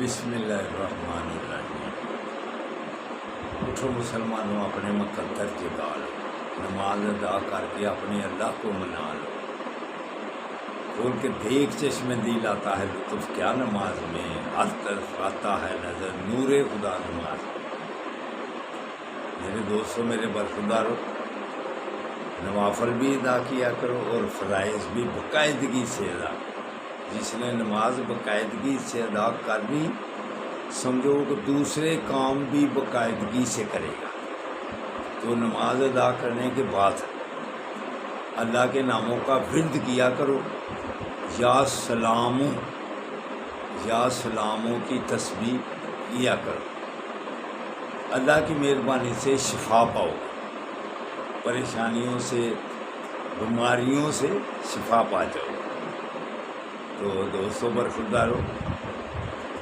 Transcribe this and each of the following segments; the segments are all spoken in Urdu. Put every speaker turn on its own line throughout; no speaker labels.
بسم اللہ الرحمن الرحیم۔ اٹھو مسلمانوں، اپنے مقدر جگا لو، نماز ادا کر کے اپنے اللہ کو منا لو۔ کھول کے دیکھ چشم دل آتا ہے لطف کیا نماز میں، ہر طرف آتا ہے نظر نور خدا نماز میں۔ میرے دوستوں، میرے برخداروں، نوافل بھی ادا کیا کرو اور فرائض بھی باقاعدگی سے ادا کرو۔ جس نے نماز باقاعدگی سے ادا کرنی، سمجھو کہ دوسرے کام بھی باقاعدگی سے کرے گا۔ تو نماز ادا کرنے کے بعد اللہ کے ناموں کا ورد کیا کرو، یا سلاموں کی تسبیح کیا کرو۔ اللہ کی مہربانی سے شفا پاؤ، پریشانیوں سے، بیماریوں سے شفا پا جاؤ۔ تو دوستوں، برخداروں،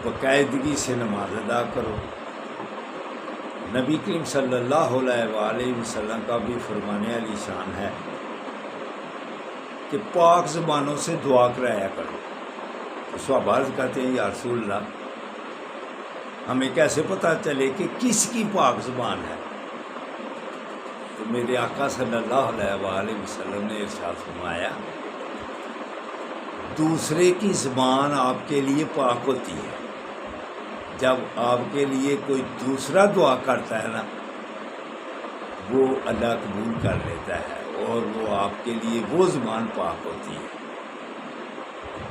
باقاعدگی سے نماز ادا کرو۔ نبی کریم صلی اللہ علیہ وآلہ وسلم کا بھی فرمانے علی شان ہے کہ پاک زبانوں سے دعا کرایا کرو۔ تو صحابہ عرض کرتے ہیں، یا رسول اللہ، ہمیں کیسے پتہ چلے کہ کس کی پاک زبان ہے؟ تو میرے آقا صلی اللہ علیہ وآلہ وسلم نے ارشاد فرمایا، دوسرے کی زبان آپ کے لیے پاک ہوتی ہے۔ جب آپ کے لیے کوئی دوسرا دعا کرتا ہے نا، وہ اللہ قبول کر لیتا ہے اور وہ آپ کے لیے وہ زبان پاک ہوتی ہے۔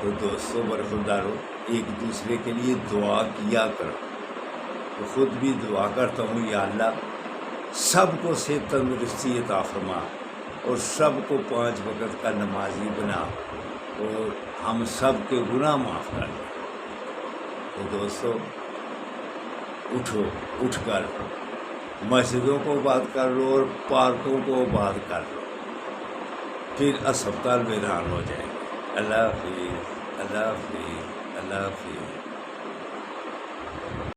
تو دوستوں، برخداروں، ایک دوسرے کے لیے دعا کیا کرو۔ تو خود بھی دعا کرتا ہوں، یا اللہ سب کو صحت تندرستی عطا فرما اور سب کو 5 وقت کا نمازی بنا اور ہم سب کے گناہ معاف کر دیں۔ تو دوستو، اٹھ کر مسجدوں کو آباد کر لو اور پارکوں کو آباد کر لو، پھر اسپتال ویران ہو جائیں گے۔ اللہ حافظ، اللہ حافظ، اللہ حافظ۔